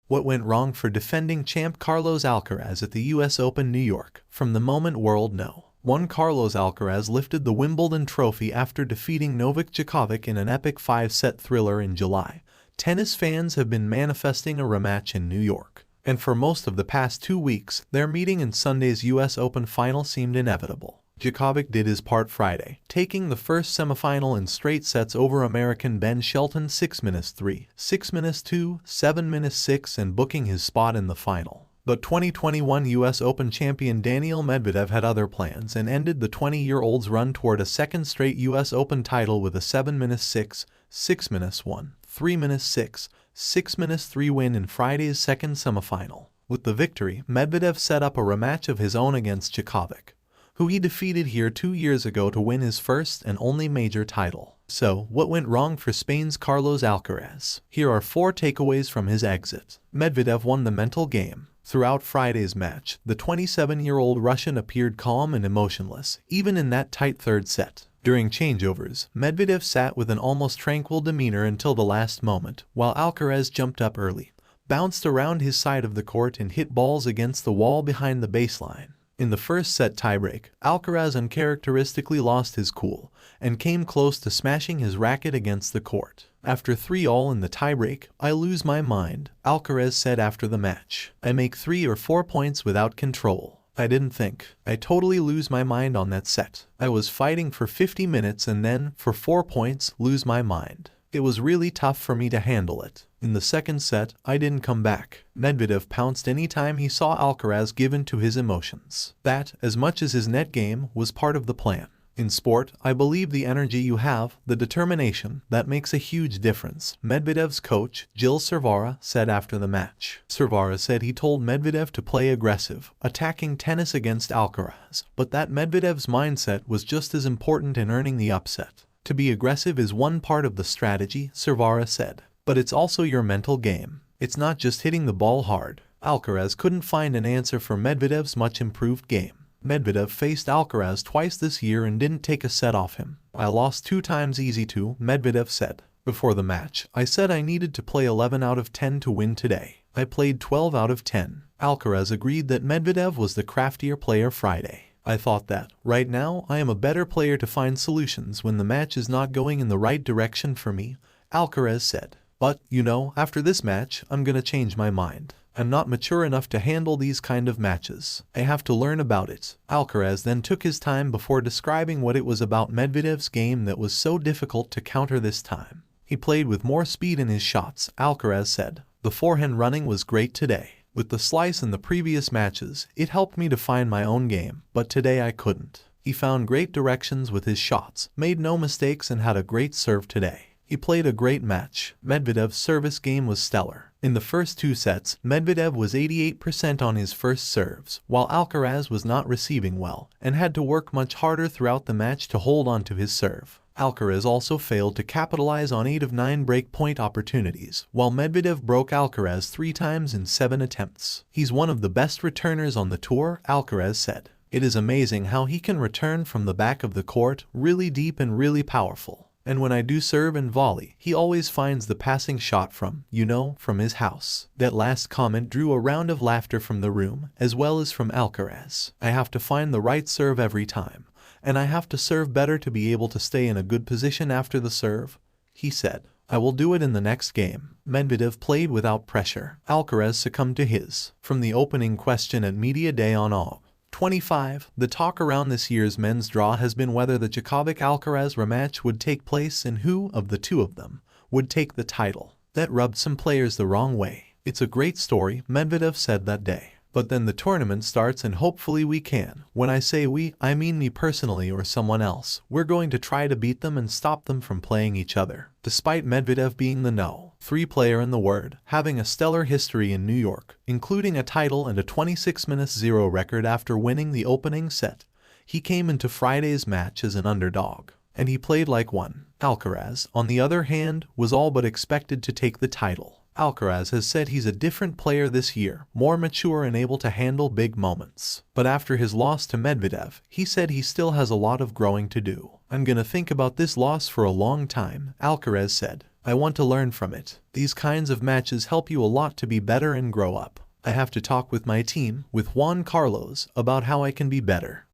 What went wrong for defending champ Carlos Alcaraz at the US Open New York? From the moment world know. 1. Carlos Alcaraz lifted the Wimbledon trophy after defeating Novak Djokovic in an epic 5-set thriller in July. Tennis fans have been manifesting a rematch in New York, and for most of the past 2 weeks, their meeting in Sunday's US Open final seemed inevitable. Djokovic did his part Friday, taking the first semifinal in straight sets over American Ben Shelton 6-3, 6-2, 7-6 and booking his spot in the final. But 2021 US Open champion Daniil Medvedev had other plans and ended the 20-year-old's run toward a second straight US Open title with a 7-6, 6-1, 3-6, 6-3 win in Friday's second semifinal. With the victory, Medvedev set up a rematch of his own against Djokovic, who he defeated here 2 years ago to win his first and only major title. So, what went wrong for Spain's Carlos Alcaraz? Here are 4 takeaways from his exit. Medvedev won the mental game. Throughout Friday's match, the 27-year-old Russian appeared calm and emotionless, even in that tight third set. During changeovers, Medvedev sat with an almost tranquil demeanor until the last moment, while Alcaraz jumped up early, bounced around his side of the court and hit balls against the wall behind the baseline. In the first set tiebreak, Alcaraz uncharacteristically lost his cool and came close to smashing his racket against the court. After 3-all in the tiebreak, "I lose my mind," Alcaraz said after the match. "I make 3 or 4 points without control. I didn't think. I totally lose my mind on that set. I was fighting for 50 minutes and then, for 4 points, lose my mind. It was really tough for me to handle it. In the second set, I didn't come back." Medvedev pounced anytime he saw Alcaraz give in to his emotions. That, as much as his net game, was part of the plan. "In sport, I believe the energy you have, the determination, that makes a huge difference," Medvedev's coach, Gilles Servara, said after the match. Servara said he told Medvedev to play aggressive, attacking tennis against Alcaraz, but that Medvedev's mindset was just as important in earning the upset. "To be aggressive is one part of the strategy," Servara said, "but it's also your mental game. It's not just hitting the ball hard." Alcaraz couldn't find an answer for Medvedev's much improved game. Medvedev faced Alcaraz twice this year and didn't take a set off him. "I lost 2 times easy too," Medvedev said. "Before the match, I said I needed to play 11 out of 10 to win today. I played 12 out of 10. Alcaraz agreed that Medvedev was the craftier player Friday. "I thought that, right now, I am a better player to find solutions when the match is not going in the right direction for me," Alcaraz said. "But, after this match, I'm gonna change my mind. I'm not mature enough to handle these kind of matches. I have to learn about it." Alcaraz then took his time before describing what it was about Medvedev's game that was so difficult to counter this time. "He played with more speed in his shots," Alcaraz said. "The forehand running was great today. With the slice in the previous matches, it helped me to find my own game, but today I couldn't. He found great directions with his shots, made no mistakes and had a great serve today. He played a great match." Medvedev's service game was stellar. In the first 2 sets, Medvedev was 88% on his first serves, while Alcaraz was not receiving well and had to work much harder throughout the match to hold on to his serve. Alcaraz also failed to capitalize on 8 of 9 breakpoint opportunities, while Medvedev broke Alcaraz 3 times in 7 attempts. "He's one of the best returners on the tour," Alcaraz said. "It is amazing how he can return from the back of the court, really deep and really powerful. And when I do serve and volley, he always finds the passing shot from his house." That last comment drew a round of laughter from the room, as well as from Alcaraz. "I have to find the right serve every time, and I have to serve better to be able to stay in a good position after the serve," he said. "I will do it in the next game." Medvedev played without pressure. Alcaraz succumbed to his. From the opening question at Media Day on August 25, the talk around this year's men's draw has been whether the Djokovic-Alcaraz rematch would take place and who, of the 2 of them, would take the title. That rubbed some players the wrong way. "It's a great story," Medvedev said that day. "But then the tournament starts and hopefully we can. When I say we, I mean me personally or someone else. We're going to try to beat them and stop them from playing each other." Despite Medvedev being the No.3 player in the world, having a stellar history in New York, including a title and a 26-0 record after winning the opening set, he came into Friday's match as an underdog, and he played like one. Alcaraz, on the other hand, was all but expected to take the title. Alcaraz has said he's a different player this year, more mature and able to handle big moments. But after his loss to Medvedev, he said he still has a lot of growing to do. "I'm gonna think about this loss for a long time," Alcaraz said. I want to learn from it. These kinds of matches help you a lot to be better and grow up. I have to talk with my team, with Juan Carlos, about how I can be better.